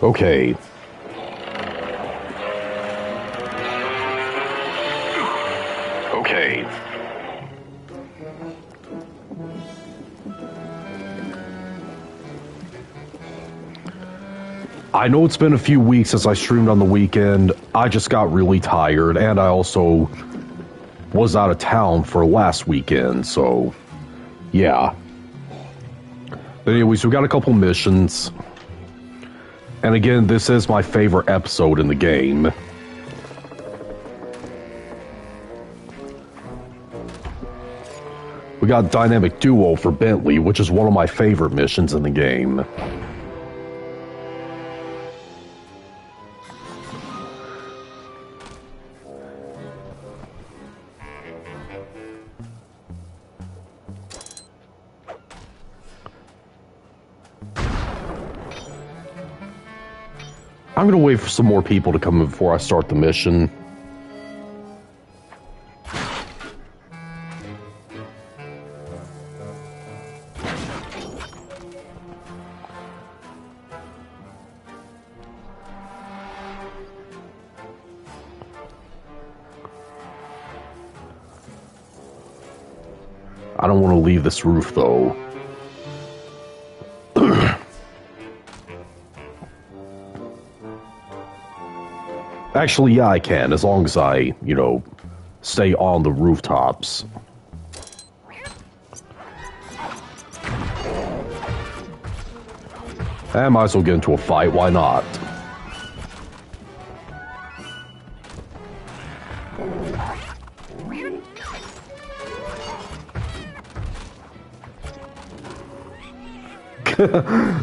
Okay. Okay. I know it's been a few weeks since I streamed on the weekend. I just got really tired, and I also was out of town for last weekend, so yeah. But anyways, we got a couple missions. And again, this is my favorite episode in the game. We got Dynamic Duo for Bentley, which is one of my favorite missions in the game. I'm gonna wait for some more people to come in before I start the mission. I don't want to leave this roof, though. Actually, yeah, I can, as long as I, you know, stay on the rooftops. I might as well get into a fight, why not?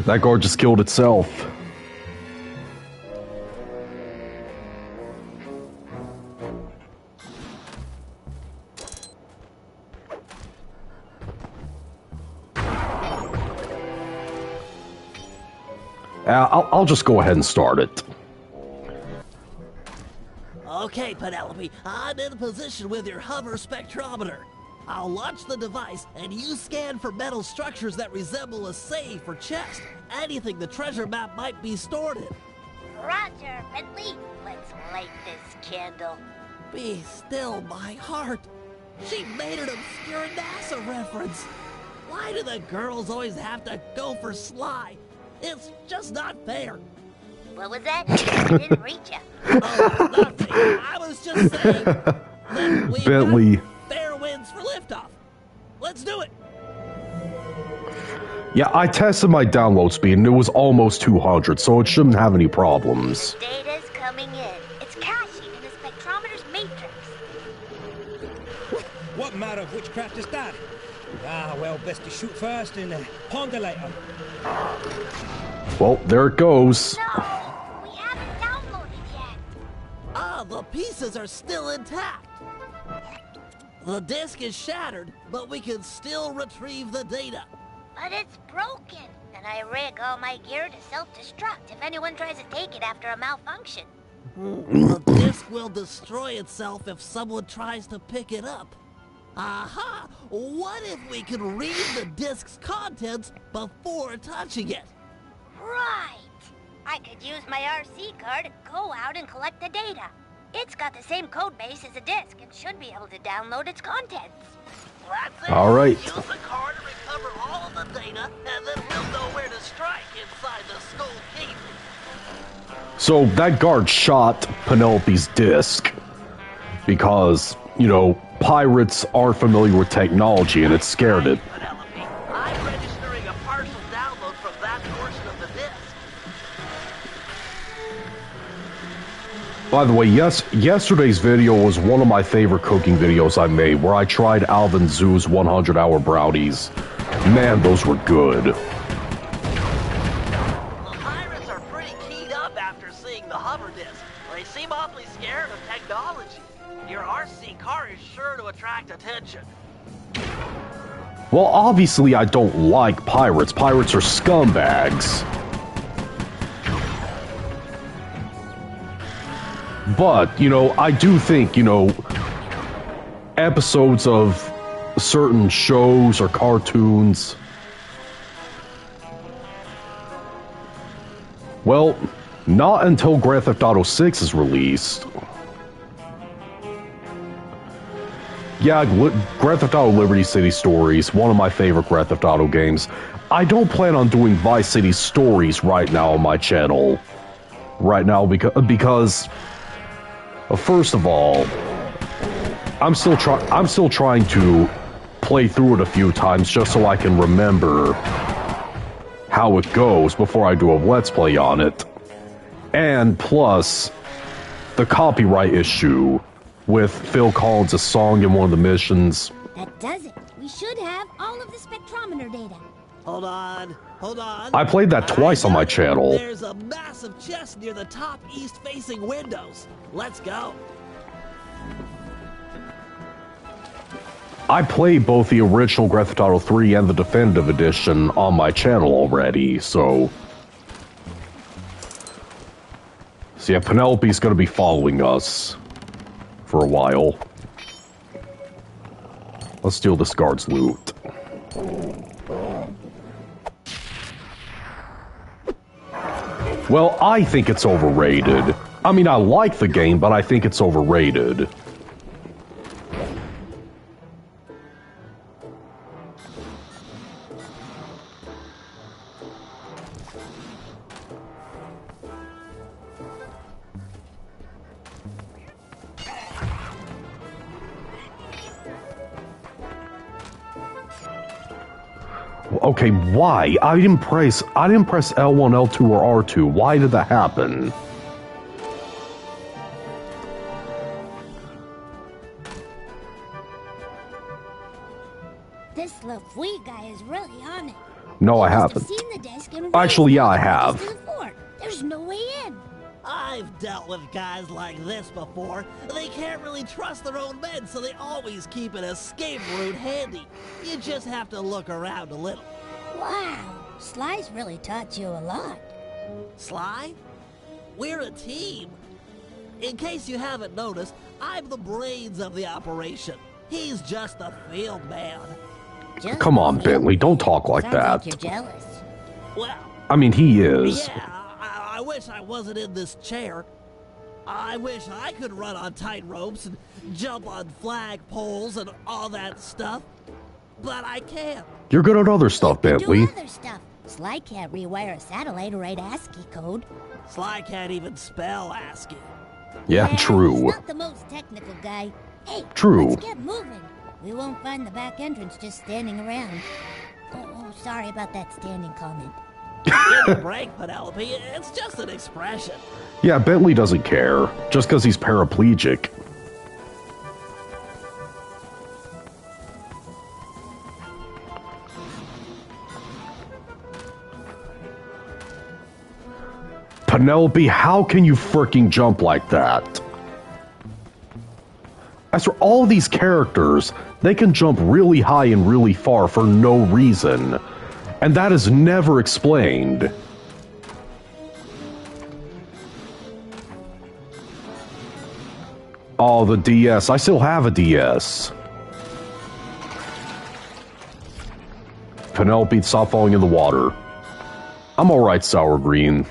That guard just killed itself. I'll just go ahead and start it. Okay, Penelope, I'm in position with your hover spectrometer. I'll launch the device, and you scan for metal structures that resemble a safe or chest. Anything the treasure map might be stored in. Roger, Bentley. Let's light this candle. Be still, my heart. She made an obscure NASA reference. Why do the girls always have to go for Sly? It's just not fair. What was that? I didn't reach you. Oh, nothing. I was just saying that we Bentley. fair winds for liftoff. Let's do it. Yeah, I tested my download speed and it was almost 200, so it shouldn't have any problems. Data's coming in. It's caching in the spectrometer's matrix. What matter of witchcraft is that? Ah, well, best to shoot first and ponder later. Well, there it goes. No, we haven't downloaded yet. Ah, the pieces are still intact. The disk is shattered, but we can still retrieve the data. But it's broken, and I rig all my gear to self-destruct if anyone tries to take it after a malfunction. The disk will destroy itself if someone tries to pick it up. Aha! What if we could read the disk's contents before touching it? Right! I could use my RC card to go out and collect the data. It's got the same code base as a disk and should be able to download its contents. That's it. All right. Use the card to recover all of the data, and then we'll know where to strike inside the Skull Keep. So that guard shot Penelope's disc because, you know, pirates aren't familiar with technology and it scared it. Penelope, I'm registering a partial download from that portion of the disk. By the way, yesterday's video was one of my favorite cooking videos I made, where I tried Alvin Zoo's 100-hour brownies. Man, those were good. The pirates are pretty keyed up after seeing the hover disk. They seem awfully scared of technology. Your RC car is sure to attract attention. Well, obviously I don't like pirates. Pirates are scumbags. But, you know, I do think, you know, episodes of certain shows or cartoons, well, Not until Grand Theft Auto 6 is released. Yeah, Grand Theft Auto Liberty City Stories, one of my favorite Grand Theft Auto games. I don't plan on doing Vice City Stories right now on my channel. Right now, because first of all, I'm still trying to play through it a few times just so I can remember how it goes before I do a Let's Play on it. And plus, the copyright issue with Phil Collins' song in one of the missions. That does it. We should have all of the spectrometer data. Hold on. I played that twice on my channel. There's a massive chest near the top east-facing windows. Let's go. I played both the original Grand Theft Auto 3 and the Definitive Edition on my channel already, so... So yeah, Penelope's gonna be following us for a while. Let's steal this guard's loot. Well, I think it's overrated. I mean, I like the game, but I think it's overrated. Okay, why? I didn't press L1, L2, or R2. Why did that happen? This LaFouille guy is really on it. No, I He must have haven't. seen the desk and Actually, yeah, I raised have. it to the floor. There's no way in. I've dealt with guys like this before. They can't really trust their own men, so they always keep an escape route handy. You just have to look around a little. Wow, Sly's really taught you a lot. Sly? We're a team. In case you haven't noticed, I'm the brains of the operation. He's just the field man. Just Come on, you. Bentley, don't talk like Sounds that. like you're jealous. Well, I mean, he is. yeah, I wish I wasn't in this chair. I wish I could run on tight ropes and jump on flag poles and all that stuff. But I can't. You're good at other stuff, You Bentley. do other stuff. Sly can't rewire a satellite or write ASCII code. Sly can't even spell ASCII. Yeah, He's true. not the most technical guy. Hey, True. let's get moving. We won't find the back entrance just standing around. Oh, sorry about that standing comment. Give me a break, Penelope. It's just an expression. Yeah, Bentley doesn't care, just because he's paraplegic. Penelope, how can you freaking jump like that? As for all these characters, they can jump really high and really far for no reason. And that is never explained. Oh, the DS. I still have a DS. Penelope, stop falling in the water. I'm alright, Sour Green.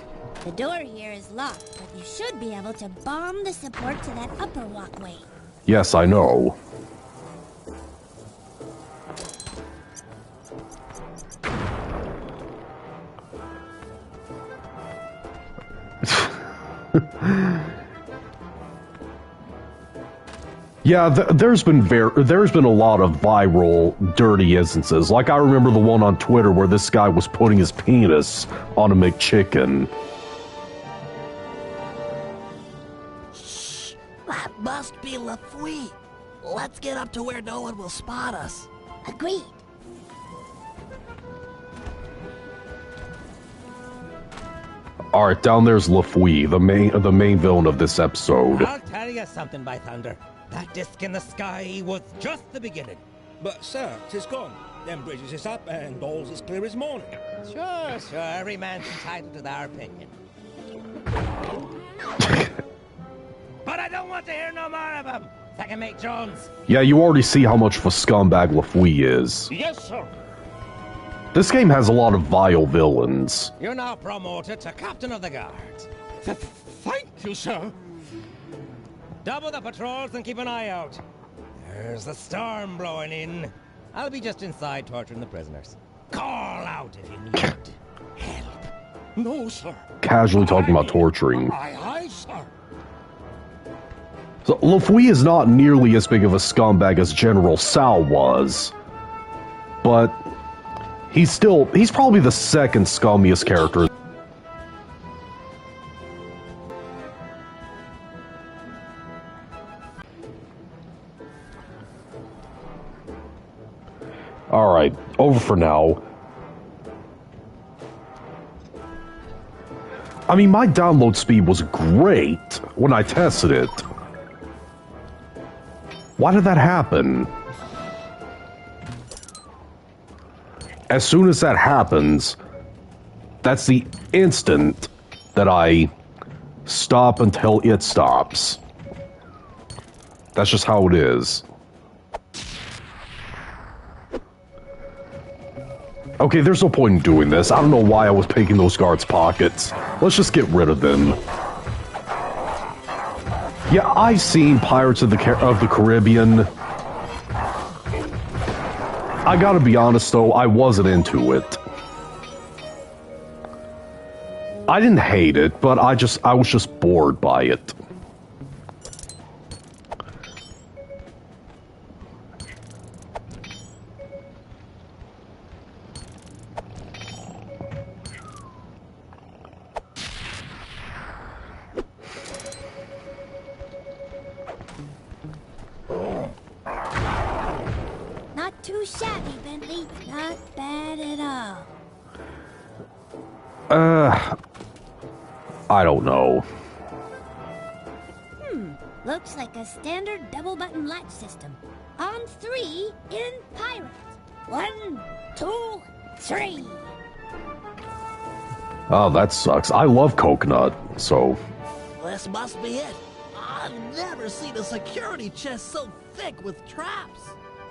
The door here is locked, but you should be able to bomb the support to that upper walkway. Yes, I know. Yeah, there's been a lot of viral dirty instances. Like I remember the one on Twitter where this guy was putting his penis on a McChicken. Shh. That must be LaFouille. Let's get up to where no one will spot us. Agreed. All right, down there's LaFouille, the main villain of this episode. I'll tell you something, Bythunder. That disc in the sky was just the beginning. But, sir, 'tis gone. Them bridges is up and all's as clear as morning. Sure, every man's entitled to their opinion. But I don't want to hear no more of him. Second Mate Jones. Yeah, you already see how much of a scumbag LaFouille is. Yes, sir. This game has a lot of vile villains. You're now promoted to Captain of the Guard. Thank you, sir. Double the patrols and keep an eye out. There's the storm blowing in. I'll be just inside torturing the prisoners. Call out if you need help. No, sir. Casually talking about torturing. Aye, sir. So, Lafouille is not nearly as big of a scumbag as General Sal was. But he's probably the second scummiest character. Alright, over for now. I mean, my download speed was great when I tested it. Why did that happen? As soon as that happens, that's the instant that I stop until it stops. That's just how it is. Okay, there's no point in doing this. I don't know why I was picking those guards' pockets. Let's just get rid of them. Yeah, I've seen Pirates of the Caribbean. I gotta be honest though, I wasn't into it. I didn't hate it, but I was just bored by it. Not too shabby, Bentley. Not bad at all. I don't know. Looks like a standard double-button latch system. On 3 in Pirates. 1, 2, 3. Oh, that sucks. I love coconut, so... This must be it. I've never seen a security chest so thick with traps.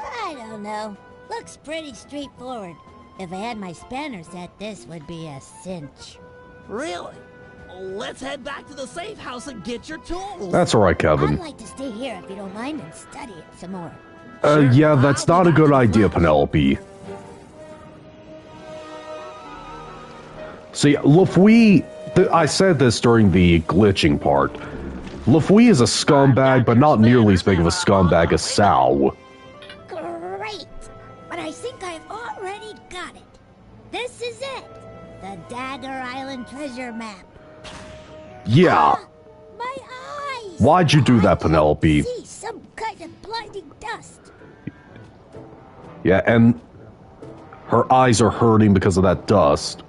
I don't know. Looks pretty straightforward. If I had my spanner set, this would be a cinch. Really? Let's head back to the safe house and get your tools. That's alright, Kevin. I'd like to stay here if you don't mind and study it some more. Yeah, that's not a good idea, Penelope. See, Lafouille... I said this during the glitching part. Lafouille is a scumbag, but not nearly as big of a scumbag as Sal. Great! But I think I've already got it. This is it. The Dagger Island treasure map. Yeah. My eyes! Why'd you do that, Penelope? I see some kind of blinding dust. Yeah, and her eyes are hurting because of that dust.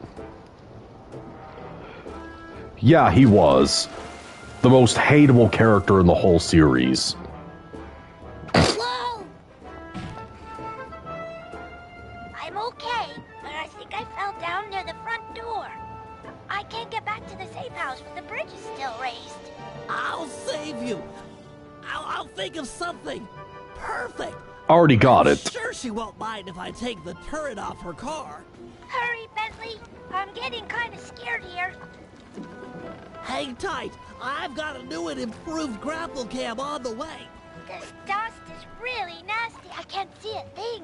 Yeah, he was. The most hateable character in the whole series. Whoa! I'm okay, but I think I fell down near the front door. I can't get back to the safe house with the bridge is still raised. I'll save you. I'll think of something. Perfect. Already got it. Sure she won't mind if I take the turret off her car. Hurry, Bentley. I'm getting kind of scared here. Hang tight. I've got a new and improved grapple cam on the way. This dust is really nasty. I can't see a thing.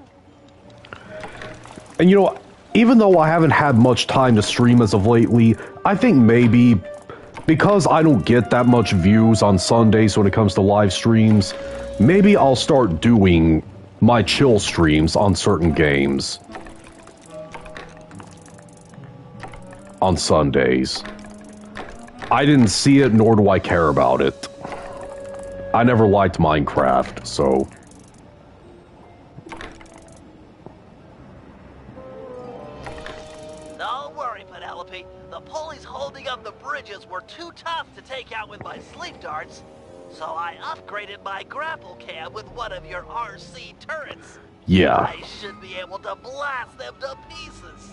And you know, even though I haven't had much time to stream as of lately, I think maybe because I don't get that much views on Sundays when it comes to live streams, maybe I'll start doing my chill streams on certain games on Sundays. I didn't see it, nor do I care about it. I never liked Minecraft, so... Don't worry, Penelope. The pulleys holding up the bridges were too tough to take out with my sleep darts. So I upgraded my grapple cam with one of your RC turrets. Yeah. I should be able to blast them to pieces.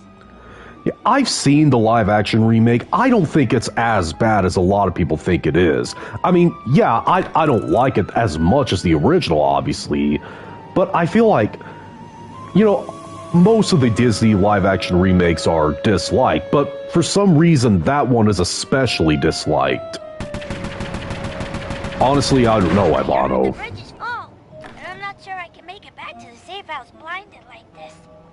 Yeah, I've seen the live-action remake. I don't think it's as bad as a lot of people think it is. I mean, yeah, I don't like it as much as the original, obviously. But I feel like, you know, most of the Disney live-action remakes are disliked. But For some reason, that one is especially disliked. Honestly, I don't know, The Ivano. bridge is full, and I'm not sure I can make it back to the safe house blinded like this.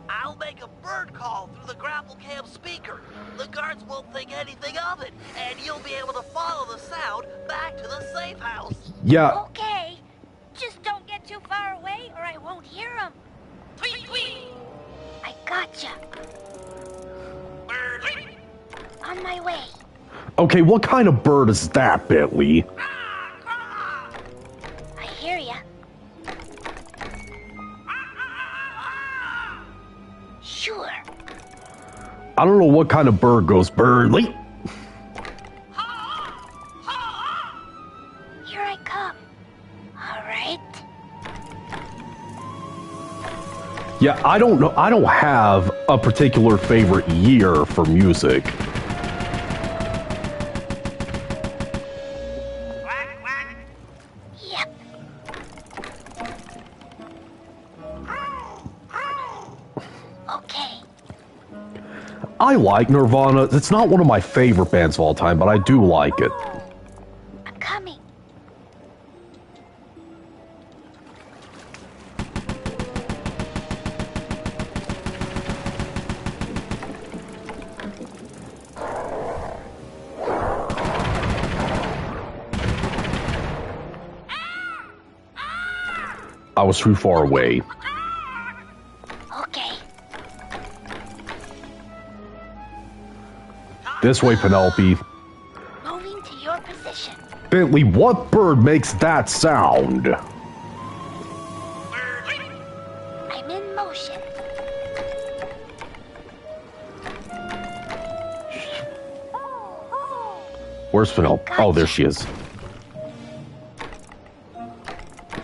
I'll make a bird call through the grapple cam speaker. The guards won't think anything of it, and you'll be able to follow the sound back to the safe house. Yeah, Okay, just don't get too far away or I won't hear them. Tweet, tweet. I gotcha. Bird. On my way. okay, what kind of bird is that, Bentley? I hear ya. Sure. I don't know what kind of bird goes birdly. Here I come. All right. Yeah, I don't know. I don't have a particular favorite year for music. Yep. Okay. I like Nirvana. It's not one of my favorite bands of all time, but I do like it. I'm coming. I was too far away. Okay. This way, Penelope. Moving to your position. Bentley, what bird makes that sound? I'm in motion. Where's Penelope? Oh, there she is.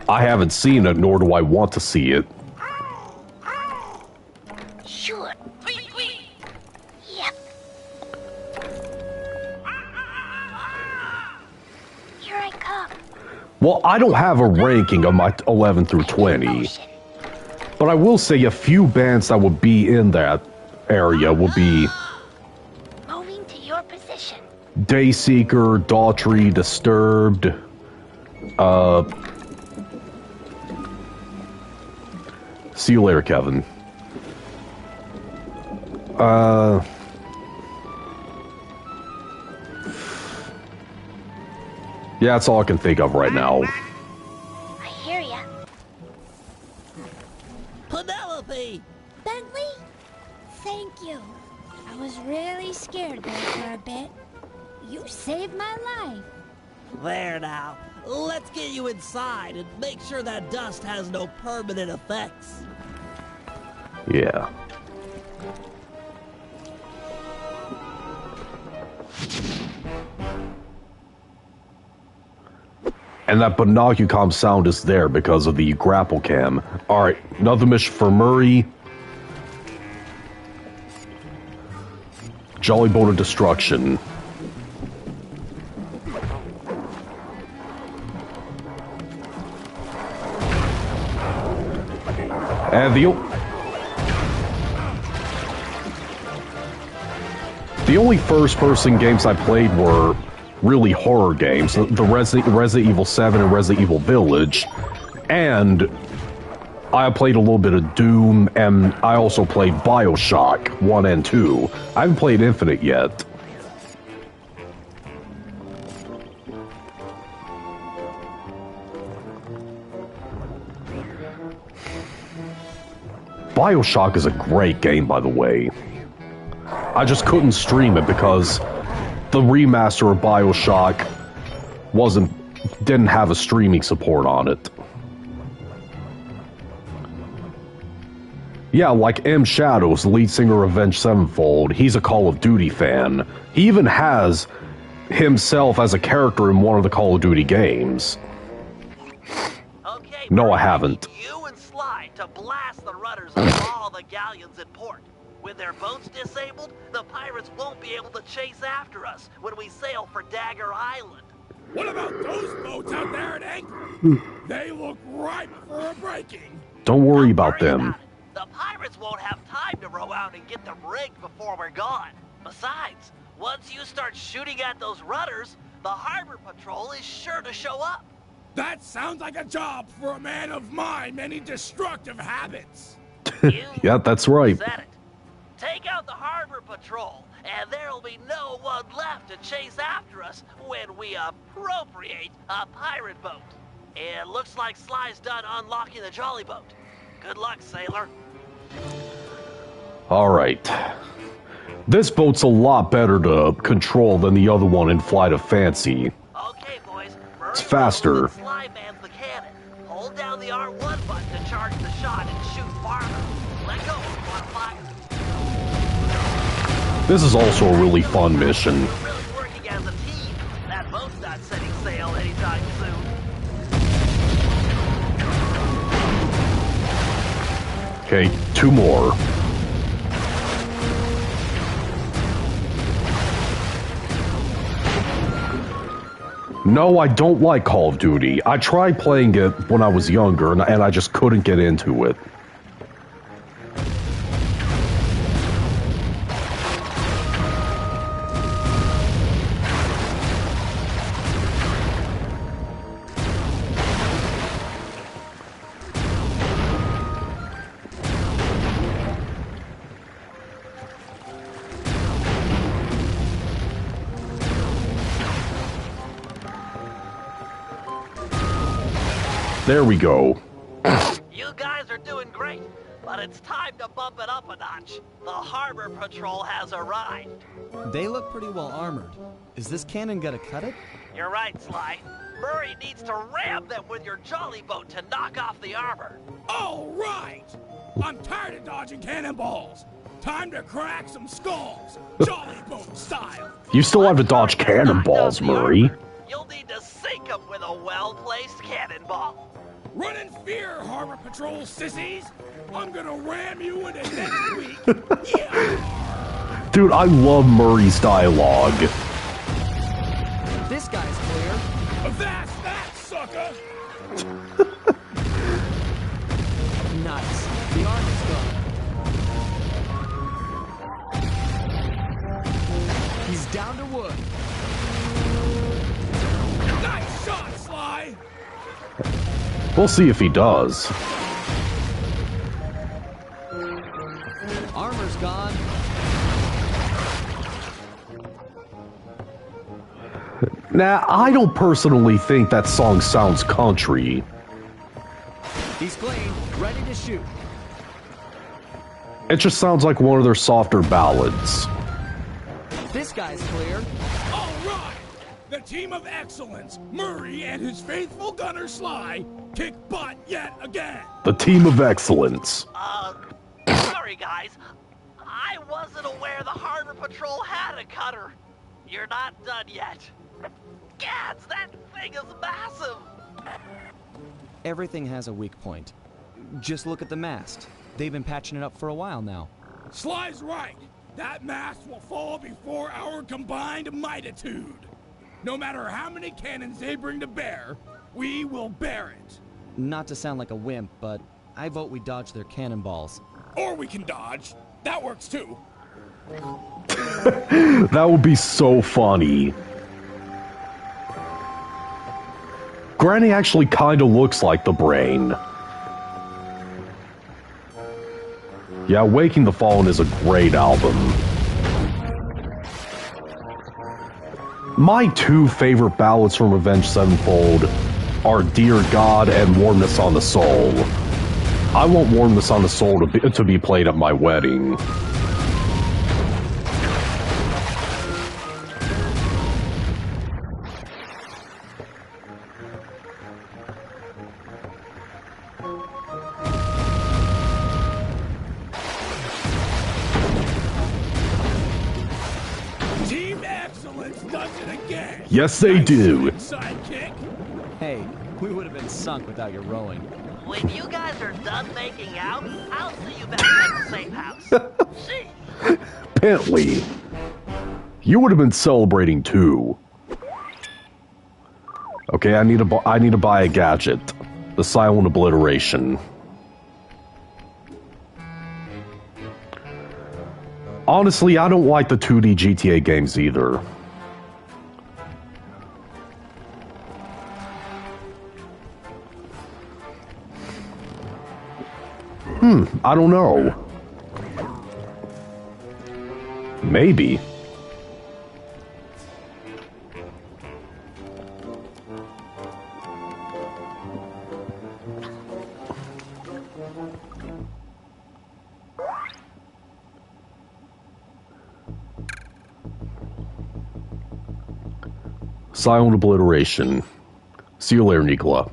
I haven't seen it, nor do I want to see it. Sure. Yep. Here I come. Well, I don't have a ranking of my 11 through 20, Motion. but I will say a few bands that would be in that area would be Moving to your position. Dayseeker, Daughtry, Disturbed, see you later, Kevin. Yeah, that's all I can think of right now. I hear ya. Penelope! Bentley? Thank you. I was really scared there for a bit. You saved my life. There now. Let's get you inside and make sure that dust has no permanent effects. Yeah. And that binocucom sound is there because of the grapple cam. Alright, another mission for Murray. Jolly Boat of Destruction. And the only first-person games I played were really horror games. The Resident Evil 7 and Resident Evil Village. And I played a little bit of Doom, and I also played BioShock 1 and 2. I haven't played Infinite yet. BioShock is a great game, by the way. I just couldn't stream it because the remaster of BioShock didn't have a streaming support on it. Yeah, like M. Shadows, the lead singer of Avenged Sevenfold, he's a Call of Duty fan. He even has himself as a character in one of the Call of Duty games. Okay, No, I Bernie, haven't. You and Sly to blast the rudders of all the galleons in port. When their boats disabled, the pirates won't be able to chase after us when we sail for Dagger Island. What about those boats out there at anchor? They look ripe for a breaking. Don't worry Don't about worry them. about it. The pirates won't have time to row out and get them rigged before we're gone. Besides, once you start shooting at those runners, the harbor patrol is sure to show up. That sounds like a job for a man of my many destructive habits. Yeah, that's right. Said it. Take out the harbor patrol, and there'll be no one left to chase after us when we appropriate a pirate boat. It looks like Sly's done unlocking the jolly boat. Good luck, sailor. Alright. This boat's a lot better to control than the other one in Flight of Fancy. Okay, boys. It's faster. Sly mans the cannon. Hold down the R1 button to charge the shot and shoot farther. Let go if you want to fire. This is also a really fun mission. We're really working as a team. That boat's not setting sail anytime soon. Okay, 2 more. No, I don't like Call of Duty. I tried playing it when I was younger, and I just couldn't get into it. There we go. You guys are doing great, but it's time to bump it up a notch. The harbor patrol has arrived. They look pretty well armored. Is this cannon gonna cut it? You're right, Sly. Murray needs to ram them with your jolly boat to knock off the armor. All right! I'm tired of dodging cannonballs. Time to crack some skulls, jolly boat style. You still have to dodge cannonballs, Murray. You'll need to sink them with a well-placed cannonball. Run in fear, Harbor Patrol sissies! I'm gonna ram you into next week! Yeah! Dude, I love Murray's dialogue. This guy's clear. That's that, sucker! Nice. The armor's gone. He's down to wood. Nice shot, Sly! We'll see if he does. Armor's gone. Nah, I don't personally think that song sounds country. He's clean, ready to shoot. It just sounds like one of their softer ballads. This guy's clear. All right! The team of excellence, Murray and his faithful gunner Sly, kick butt yet again! The team of excellence. Sorry guys. I wasn't aware the harbor patrol had a cutter. You're not done yet. Gads, that thing is massive. Everything has a weak point. Just look at the mast. They've been patching it up for a while now. Sly's right. That mast will fall before our combined mightitude. No matter how many cannons they bring to bear, we will bear it. Not to sound like a wimp, but I vote we dodge their cannonballs. Or we can dodge. That works too. That would be so funny. Granny actually kind of looks like the brain. Yeah, Waking the Fallen is a great album. My 2 favorite ballads from Avenged Sevenfold are Dear God and Warmness on the Soul. I want Warmness on the Soul to be played at my wedding. Team Excellence does it again. Yes, they do. Sidekick. Hey, we would have been sunk without your rowing. When you guys are done making out, I'll see you back at the safe house. Gee. Bentley, you would have been celebrating too. Okay, I need to buy a gadget. The Silent Obliteration. Honestly, I don't like the 2D GTA games either. I don't know. Maybe. Silent obliteration. See you later, Nicola.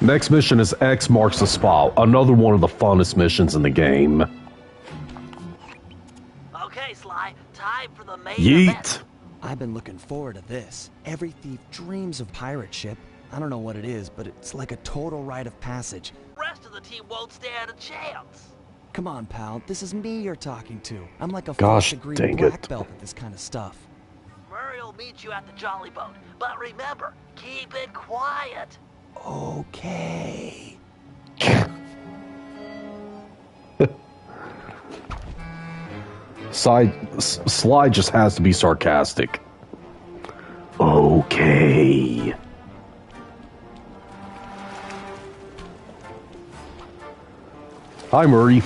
Next mission is X marks the spot. Another one of the funnest missions in the game. Okay, Sly, time for the main Yeet! event. I've been looking forward to this. Every thief dreams of pirate ship. I don't know what it is, but it's like a total rite of passage. The rest of the team won't stand a chance. Come on, pal. This is me you're talking to. I'm like a Gosh, fourth-degree dang black it. belt at this kind of stuff. Murray will meet you at the Jolly Boat, but remember, keep it quiet. Okay. Sly just has to be sarcastic. Okay. Hi, Murray.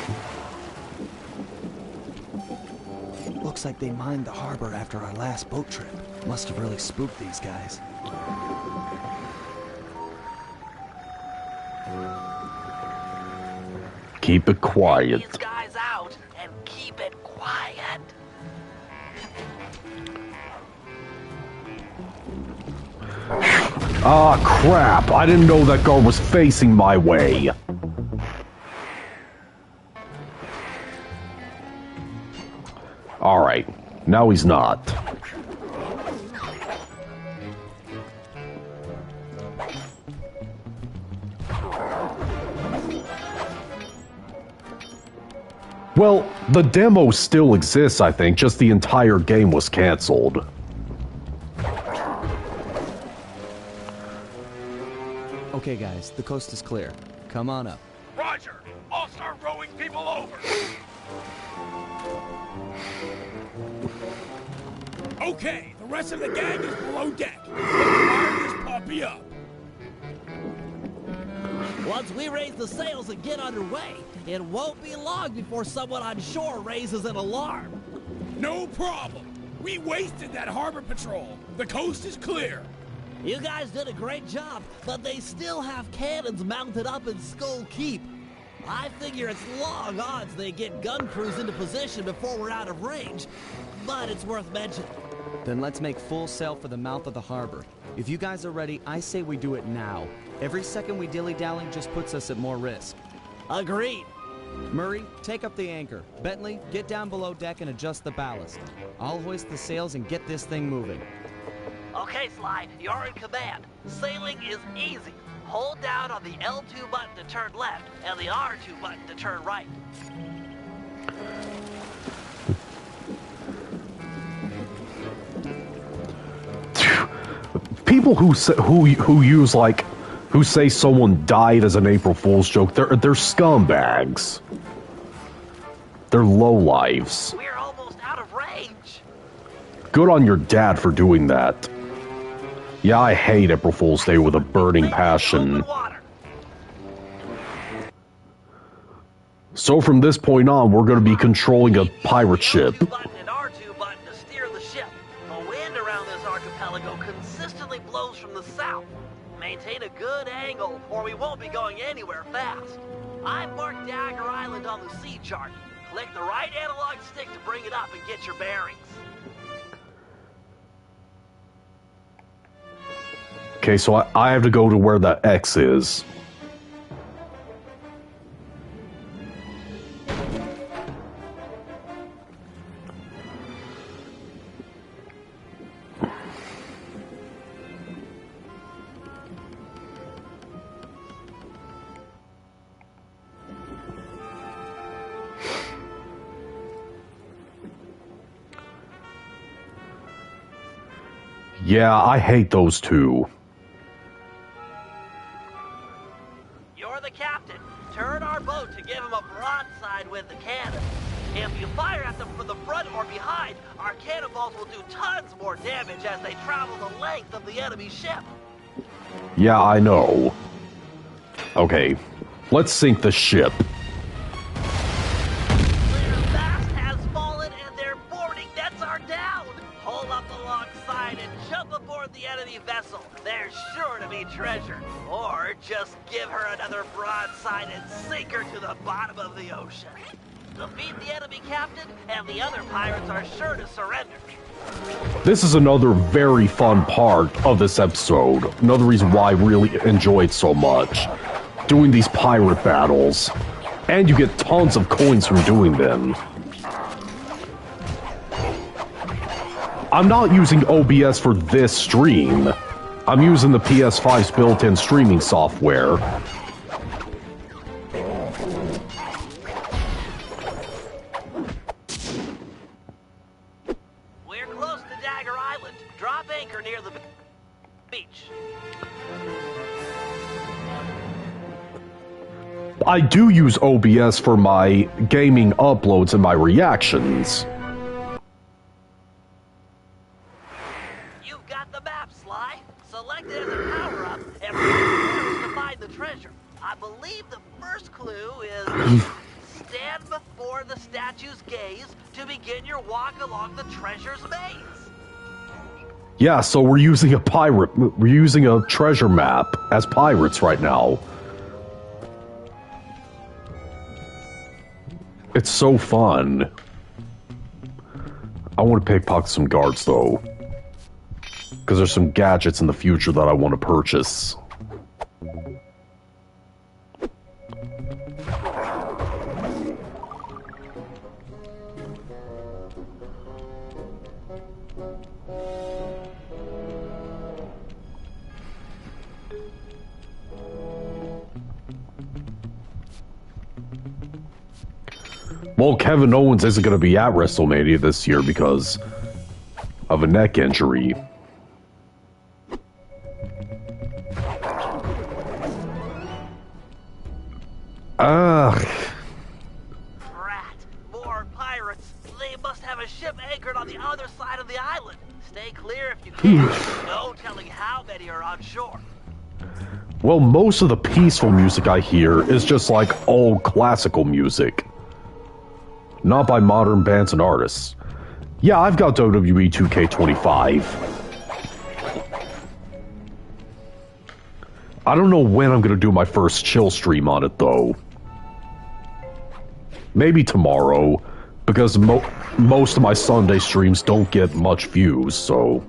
Looks like they mined the harbor after our last boat trip. Must have really spooked these guys. Keep it quiet. These guys out and keep it quiet. Ah, crap. I didn't know that guard was facing my way. Alright. Now he's not. Well, the demo still exists, I think, just the entire game was cancelled. Okay, guys, the coast is clear. Come on up. Roger! I'll start rowing people over! Okay, the rest of the gang is below deck. Let's fire this puppy up. Once we raise the sails and get underway, it won't be long before someone on shore raises an alarm. No problem. We wasted that harbor patrol. The coast is clear. You guys did a great job, but they still have cannons mounted up in Skull Keep. I figure it's long odds they get gun crews into position before we're out of range, but it's worth mentioning. Then let's make full sail for the mouth of the harbor. If you guys are ready, I say we do it now. Every second we dilly-dally just puts us at more risk. Agreed. Murray, take up the anchor. Bentley, get down below deck and adjust the ballast. I'll hoist the sails and get this thing moving. Okay, Sly, you're in command. Sailing is easy. Hold down on the L2 button to turn left and the R2 button to turn right. People who say someone died as an April Fool's joke, they're scumbags. They're lowlives. We're almost out of range. Good on your dad for doing that. Yeah, I hate April Fool's Day with a burning passion. Open water. So from this point on, we're going to be controlling a pirate ship. The L2 button and R2 button to steer the ship. The wind around this archipelago consistently blows from the south. Maintain a good angle, or we won't be going anywhere fast. I've marked Dagger Island on the sea chart. Click the right analog stick to bring it up and get your bearings. Okay, so I have to go to where the X is. Yeah, I hate those two. You're the captain. Turn our boat to give him a broadside with the cannon. If you fire at them from the front or behind, our cannonballs will do tons more damage as they travel the length of the enemy ship. Yeah, I know. Okay, let's sink the ship. Their mast has fallen and their boarding nets are down. Pull up alongside and jump aboard the enemy vessel. There's sure to be treasure. Or just give her another broadside and sink her to the bottom of the ocean. Defeat the enemy captain, and the other pirates are sure to surrender. This is another very fun part of this episode. Another reason why I really enjoy it so much. Doing these pirate battles. And you get tons of coins from doing them. I'm not using OBS for this stream. I'm using the PS5's built-in streaming software. We're close to Dagger Island. Drop anchor near the beach. I do use OBS for my gaming uploads and my reactions. You've got the map, Sly. Select it as a power-up and clues to find the treasure. I believe the first clue is stand before the statue's gaze to begin your walk along the treasure's maze. Yeah, so we're using a treasure map as pirates right now. It's so fun. I want to pickpocket some guards, though. Because there's some gadgets in the future that I want to purchase. Well, Kevin Owens isn't going to be at WrestleMania this year because of a neck injury. Ugh. Rat, more pirates. They must have a ship anchored on the other side of the island. Stay clear if you can. No telling how many are on shore. Well, most of the peaceful music I hear is just like old classical music. Not by modern bands and artists. Yeah, I've got WWE 2K25. I don't know when I'm gonna do my first chill stream on it, though. Maybe tomorrow, because most of my Sunday streams don't get much views, so...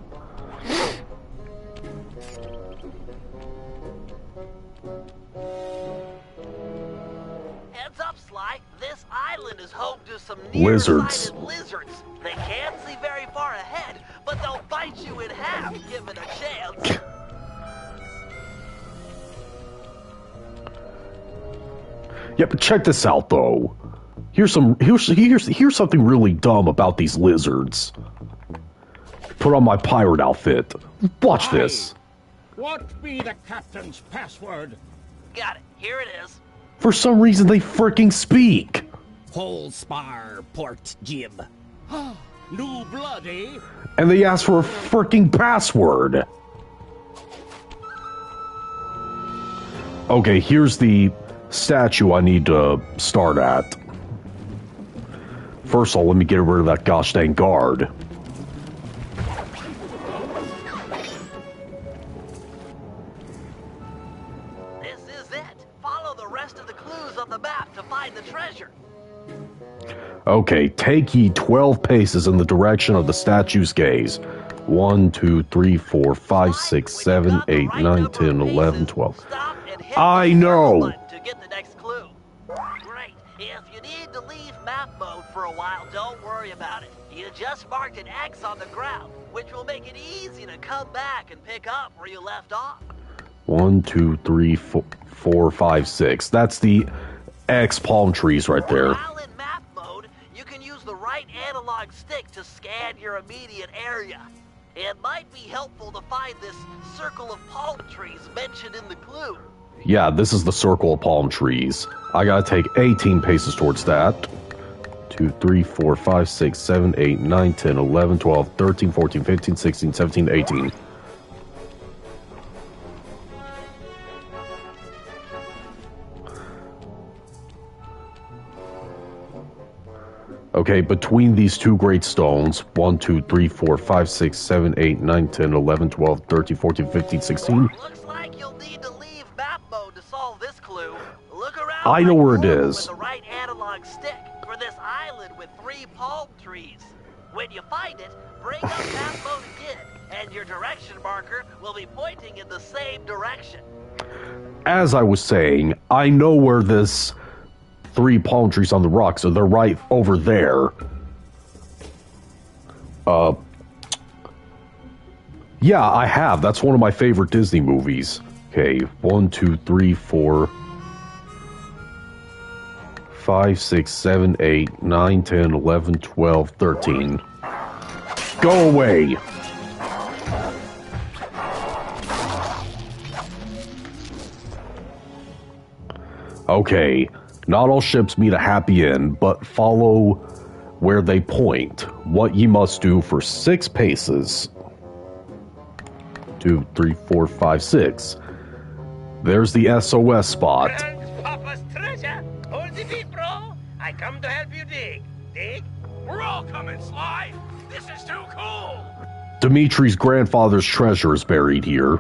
Heads up, Sly. This island is home to some Lizards. nearsighted lizards. They can't see very far ahead, but they'll bite you in half, given a chance. Yeah, but check this out, though. Here's something really dumb about these lizards. Put on my pirate outfit. Watch this. What be the captain's password? Got it. Here it is. For some reason, they freaking speak. Whole spar, port jib. New blood, eh? And they ask for a freaking password. Okay, here's the statue I need to start at. First of all, let me get rid of that gosh dang guard. This is it. Follow the rest of the clues on the map to find the treasure. Okay, take ye 12 paces in the direction of the statue's gaze. 1, 2, 3, 4, 5, 6, 7, 8, 9, 10, 11, 12. Stop and hit I the know. button to get the next clue. Great. If you need to leave map mode for a while, don't worry about it. You just marked an X on the ground, which will make it easy to come back and pick up where you left off. 1, 2, 3, 4, 5, 6. That's the X palm trees right there. While in map mode, you can use the right analog stick to scan your immediate area. It might be helpful to find this circle of palm trees mentioned in the clue. Yeah, this is the circle of palm trees. I gotta take 18 paces towards that. 2, 3, 4, 5, 6, 7, 8, 9, 10, 11, 12, 13, 14, 15, 16, 17, 18. Okay, between these two great stones, 1, 2, 3, 4, 5, 6, 7, 8, 9, 10, 11, 12, 13, 14, 15, 16. Looks like you'll need to leave map mode to solve this clue. Look around I know like where it normal is. with the right analog stick for this island with 3 palm trees. When you find it, bring up map mode again, and your direction marker will be pointing in the same direction. As I was saying, I know where this 3 palm trees on the rock, so they're right over there. Yeah, I have. That's one of my favorite Disney movies. Okay, 1, 2, 3, 4, 5, 6, 7, 8, 9, 10, 11, 12, 13. Go away! Okay, not all ships meet a happy end, but follow where they point. What ye must do for 6 paces. 2, 3, 4, 5, 6. There's the SOS spot. Grandpapa's treasure! Hold the beat, bro! I come to help you dig. Dig? We're all coming, Sly. This is too cool. Dimitri's grandfather's treasure is buried here.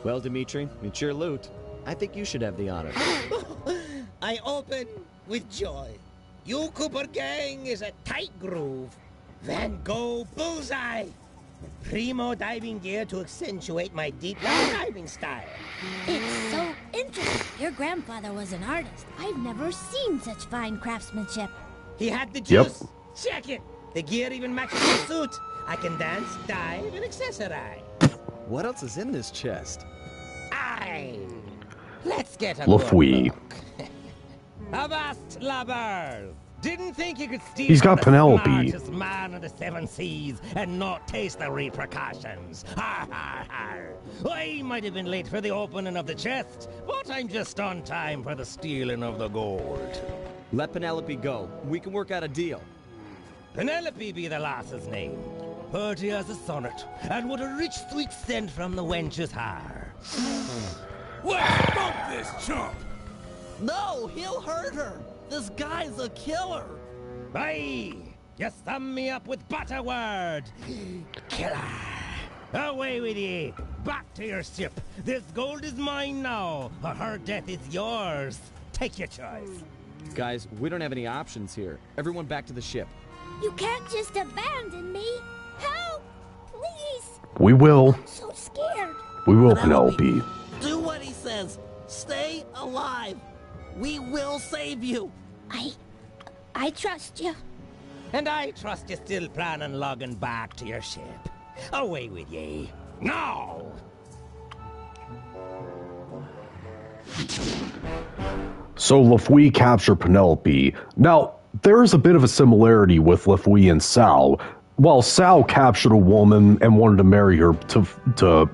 Well, Dimitri, it's your loot. I think you should have the honor. I open with joy. You Cooper gang is a tight groove. Van Gogh bullseye. And primo diving gear to accentuate my deep diving style. It's so interesting. Your grandfather was an artist. I've never seen such fine craftsmanship. He had the Yep. juice. Check it. The gear even matches the suit. I can dance, dive, and accessorize. What else is in this chest? Aye. Let's get a Lafouille. good look. Avast, lubbers! Didn't think you could steal He's got from the Penelope. smartest man of the 7 seas and not taste the repercussions. Ha ha ha! I might have been late for the opening of the chest, but I'm just on time for the stealing of the gold. Let Penelope go. We can work out a deal. Penelope be the lass's name. Purty as a sonnet, and what a rich sweet scent from the wench's hair. Let's bump this chump. No, he'll hurt her. This guy's a killer. Aye, you sum me up with butter word. Killer. Away with ye. Back to your ship. This gold is mine now, or her death is yours. Take your choice. Guys, we don't have any options here. Everyone back to the ship. You can't just abandon me. Help! Please! We will. I'm so scared. We will, Penelope. Do what he says. Stay alive. We will save you. I trust you. And I trust you still plan on logging back to your ship. Away with ye. Now! So Lafouille captured Penelope. Now, there is a bit of a similarity with Lafouille and Sal. While Sal captured a woman and wanted to marry her to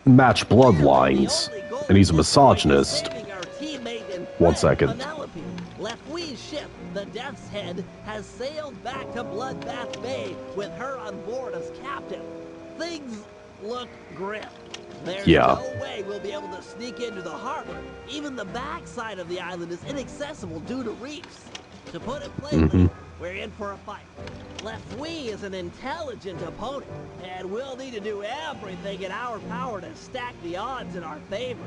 match bloodlines, and he's a misogynist. One second. Penelope, Lafouille's ship, the Death's Head, has sailed back to Bloodbath Bay with her on board as captain. Things look grim. There's no way we'll be able to sneak into the harbor. Even the backside of the island is inaccessible due to reefs. To put it plainly, we're in for a fight. Lafouille is an intelligent opponent, and we'll need to do everything in our power to stack the odds in our favor.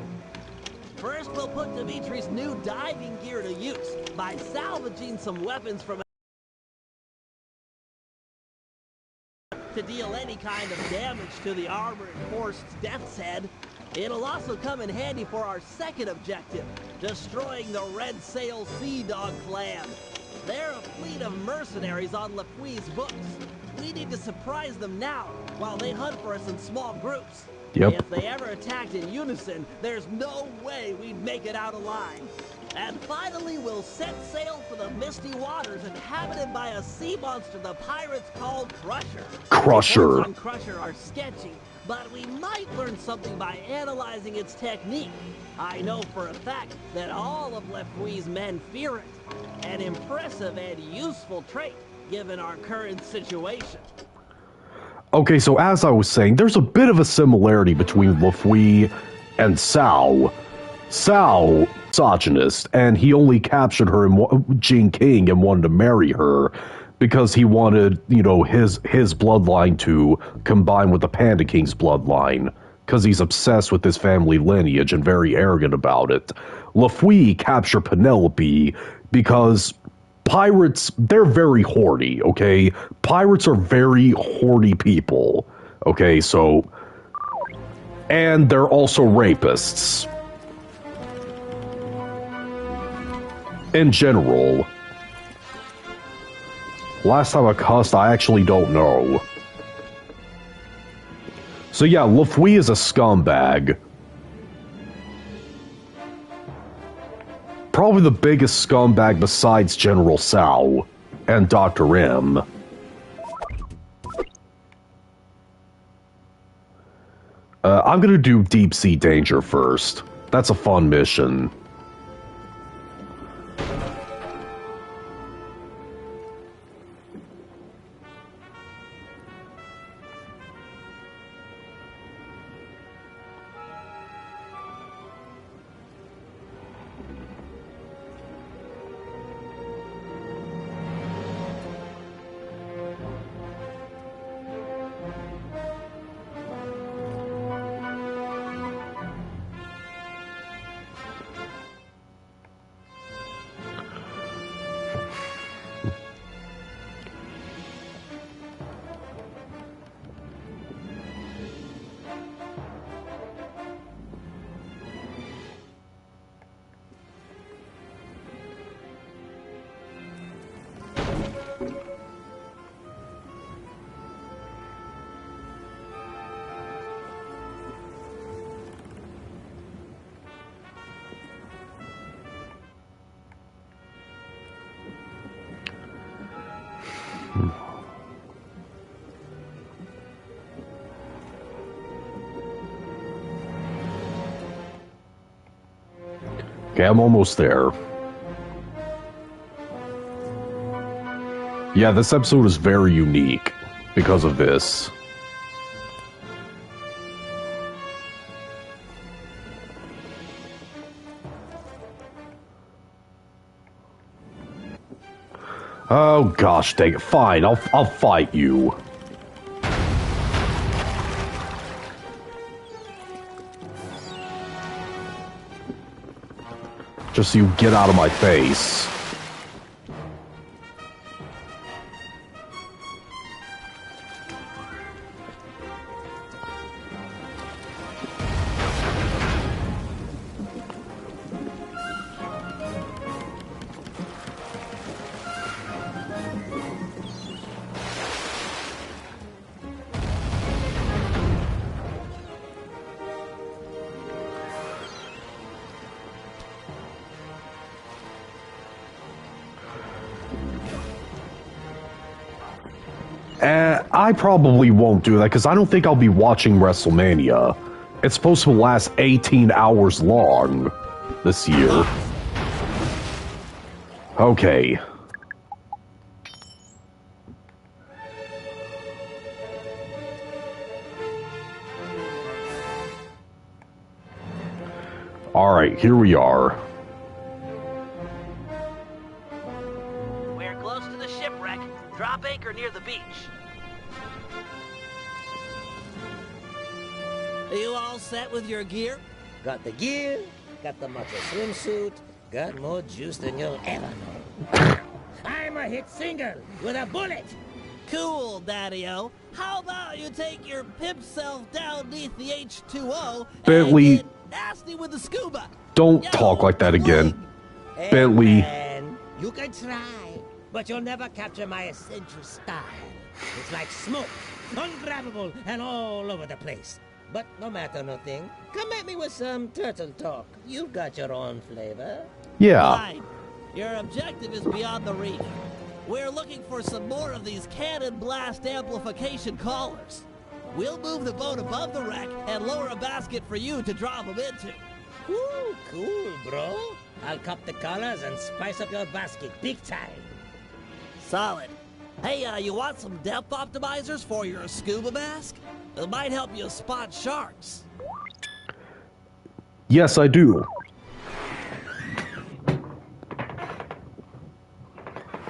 First, we'll put Dimitri's new diving gear to use by salvaging some weapons from to deal any kind of damage to the armor-enforced Death's Head. It'll also come in handy for our second objective, destroying the Red Sail Sea Dog clan. They're a fleet of mercenaries on Lafouille's books. We need to surprise them now, while they hunt for us in small groups. Yep. If they ever attacked in unison, there's no way we'd make it out alive. And finally, we'll set sail for the misty waters inhabited by a sea monster the pirates call Crusher. Crusher. Reports on Crusher are sketchy, but we might learn something by analyzing its technique. I know for a fact that all of Lefui's men fear it. An impressive and useful trait, given our current situation. Okay, so as I was saying, there's a bit of a similarity between Lefui and Sao. Sao, misogynist, and he only captured her in Jing King and wanted to marry her because he wanted, you know, his bloodline to combine with the Panda King's bloodline, because he's obsessed with his family lineage and very arrogant about it. Lefui captured Penelope because pirates, they're very hoardy, okay? Pirates are very hoardy people, okay? So, and they're also rapists. In general. Last time I cussed, I actually don't know. So yeah, Lefui is a scumbag. Probably the biggest scumbag besides General Sao and Dr. M. I'm gonna do Deep Sea Danger first. That's a fun mission. Okay, I'm almost there. Yeah, this episode is very unique because of this. Oh gosh, dang it. Fine, I'll fight you. Just so you get out of my face. I probably won't do that because I don't think I'll be watching WrestleMania. It's supposed to last 18 hours long this year. Okay. Alright, here we are. We're close to the shipwreck. Drop anchor near the beach. Are you all set with your gear? Got the gear, got the macho swimsuit, got more juice than you'll ever know. I'm a hit singer with a bullet. Cool, Daddy-O. How about you take your pimp self down beneath the H2O Bentley, and get nasty with the scuba? don't talk like that again. Hey, Bentley. man, you can try, but you'll never capture my essential style. It's like smoke, ungrabbable and all over the place. But no matter nothing, come at me with some turtle talk. You've got your own flavor. Yeah. Fine. Your objective is beyond the reach. We're looking for some more of these cannon blast amplification collars. We'll move the boat above the wreck and lower a basket for you to drop them into. Ooh, cool, bro. I'll cop the collars and spice up your basket big time. Solid. Hey, you want some depth optimizers for your scuba mask? It might help you spot sharks. Yes, I do.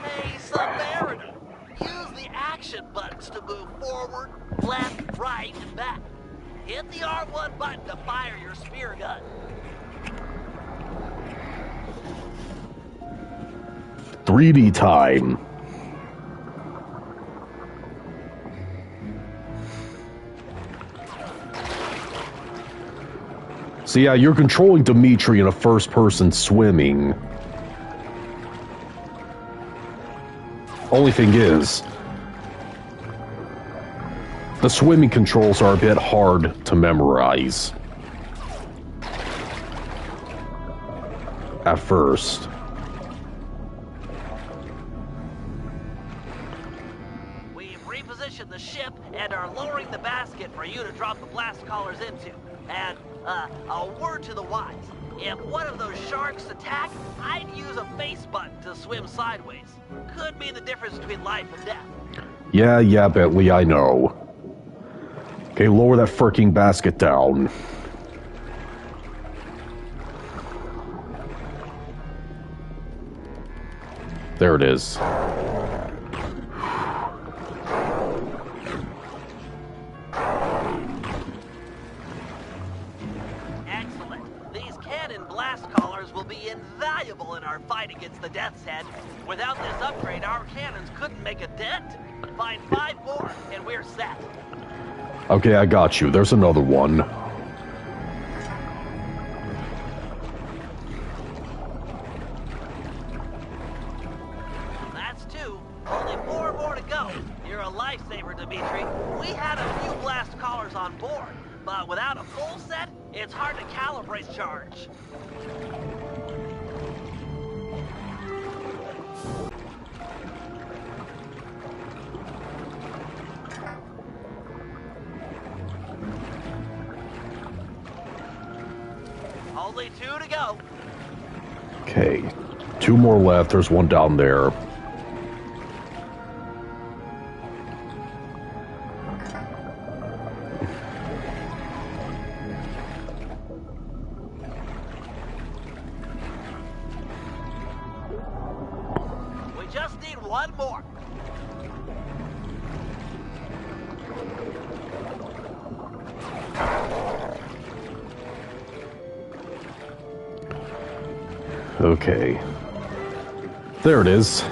Hey, Submariner. Use the action buttons to move forward, left, right, and back. Hit the R1 button to fire your spear gun. 3D time. So yeah, you're controlling Dimitri in a first-person swimming. Only thing is, the swimming controls are a bit hard to memorize. At first. We've repositioned the ship and are lowering the basket for you to drop the blast collars into. And, a word to the wise. If one of those sharks attack, I'd use a face button to swim sideways. Could be the difference between life and death. Yeah, Bentley, I know. Okay, lower that fricking basket down. There it is. Excellent. These cannon blast collars will be invaluable in our fight against the Death's Head. Without this upgrade, our cannons couldn't make a dent. Find 5 more, and we're set. Okay, I got you. There's another one. That's 2. Only 4 more to go. You're a lifesaver, Dimitri. We had a few blast collars on board, but without a full set, it's hard to calibrate charge. Only 2 to go. Okay, 2 more left. There's one down there. We just need 1 more. Okay. There it is.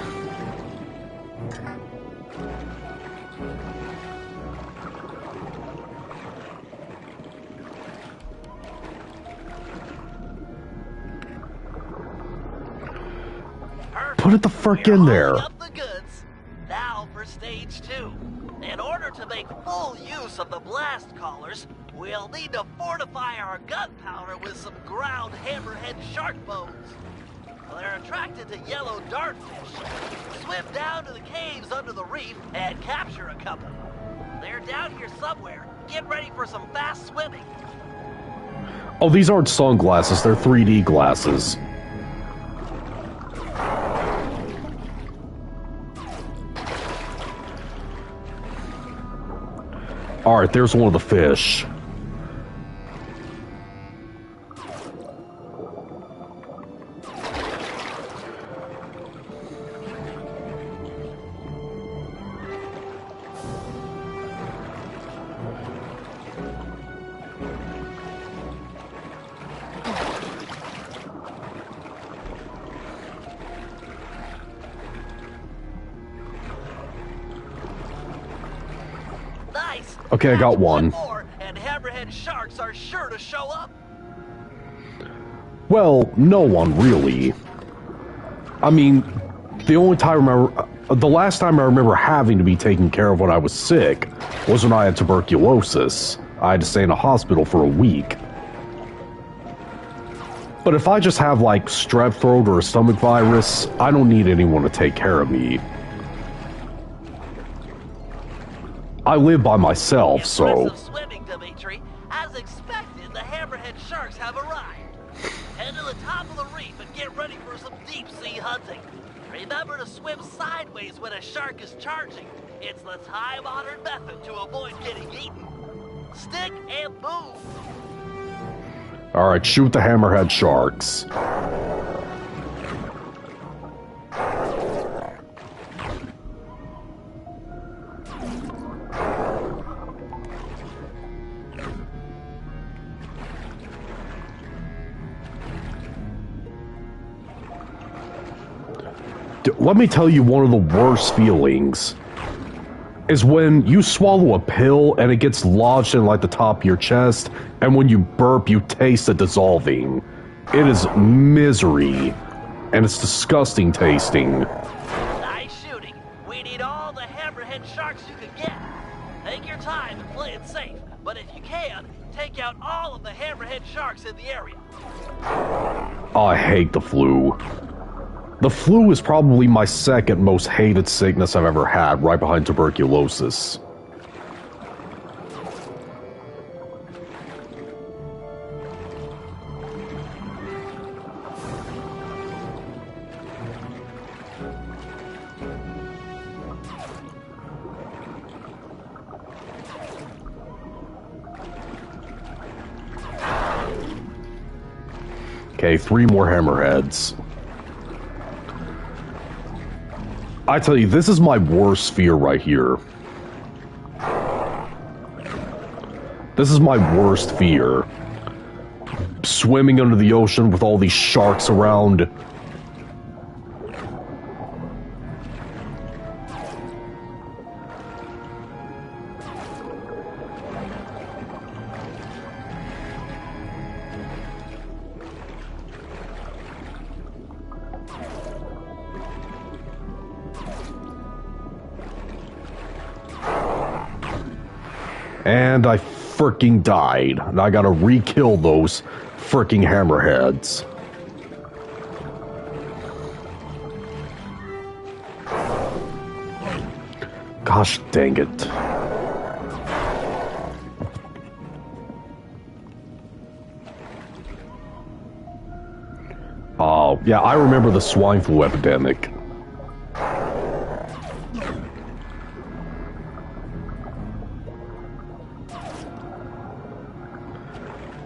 Put it the frick in there. We're hauling up the goods. Now for stage 2. In order to make full use of the blast collars, we'll need to fortify our gunpowder with some ground hammerhead shark bones. They're attracted to yellow dartfish. Swim down to the caves under the reef and capture a couple. They're down here somewhere. Get ready for some fast swimming. Oh, these aren't sunglasses. They're 3D glasses. Alright, there's one of the fish. Nice. Okay, I got Catch one. more, and hammerhead sharks are sure to show up. Well, no one really. I mean, the last time I remember having to be taken care of when I was sick was when I had tuberculosis. I had to stay in a hospital for a week. But if I just have, like, strep throat or a stomach virus, I don't need anyone to take care of me. I live by myself, so... Impressive swimming, Dimitri. As expected, the hammerhead sharks have arrived. Head to the top of the reef and get ready for some deep-sea hunting. Remember to swim sideways when a shark is charging. It's the time-honored method to avoid getting eaten. Stick and move. Alright, shoot the hammerhead sharks. Let me tell you, one of the worst feelings is when you swallow a pill and it gets lodged in like the top of your chest, and when you burp you taste it dissolving. It is misery, and it's disgusting tasting. Nice shooting. We need all the hammerhead sharks you can get. Take your time and play it safe, but if you can, take out all of the hammerhead sharks in the area. I hate the flu. The flu is probably my second most hated sickness I've ever had, right behind tuberculosis. Okay, 3 more hammerheads. I tell you, this is my worst fear right here. This is my worst fear. Swimming under the ocean with all these sharks around. And I fricking died. And I gotta re-kill those fricking hammerheads. Gosh dang it. Oh, yeah, I remember the swine flu epidemic.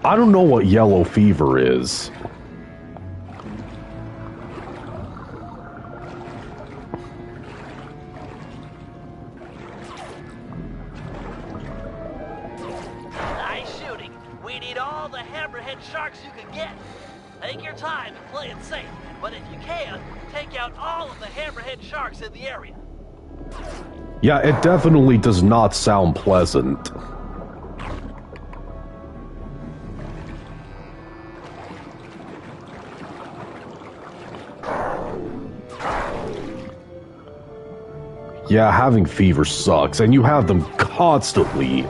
I don't know what yellow fever is. Nice shooting. We need all the hammerhead sharks you can get. Take your time and play it safe, but if you can, take out all of the hammerhead sharks in the area. Yeah, it definitely does not sound pleasant. Yeah, having fever sucks, and you have them constantly.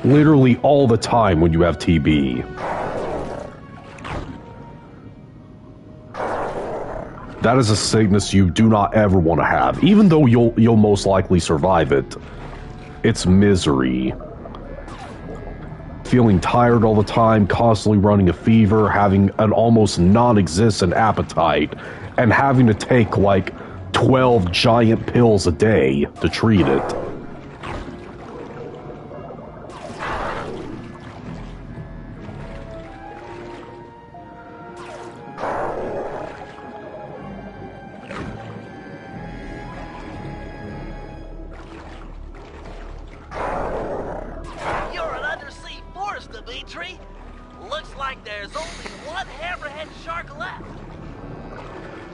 Literally all the time when you have TB. That is a sickness you do not ever want to have, even though you'll most likely survive it. It's misery. Feeling tired all the time, constantly running a fever, having an almost non-existent appetite, and having to take like 12 giant pills a day to treat it. You're an undersea force, Dimitri. Looks like there's only one hammerhead shark left.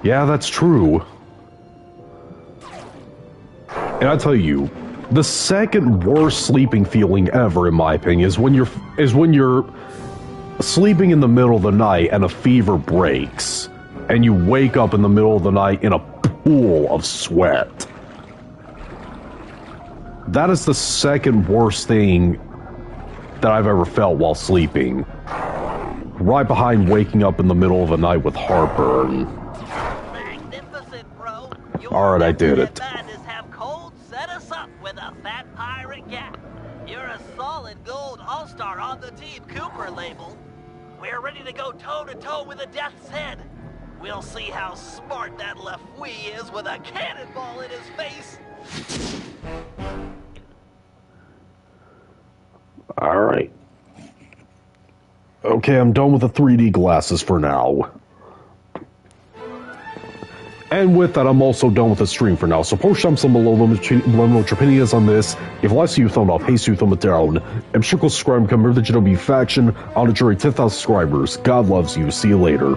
Yeah, that's true. And I tell you, the second worst sleeping feeling ever, in my opinion, is when you're sleeping in the middle of the night and a fever breaks, and you wake up in the middle of the night in a pool of sweat. That is the second worst thing that I've ever felt while sleeping. Right behind waking up in the middle of the night with heartburn. Magnificent, bro. Alright, I did it. Madness have cold set us up with a fat pirate gap. You're a solid gold all-star on the Team Cooper label. We're ready to go toe-to-toe with a Death's Head. We'll see how smart that Lafouille is with a cannonball in his face. Alright. Okay, I'm done with the 3D glasses for now. And with that, I'm also done with the stream for now. So post some below, let me know what your opinion is on this. If you like to thumb up, hey, you thumb it down. And circle subscribe, become member of the GW faction. On a jury 10,000 subscribers. God loves you. See you later.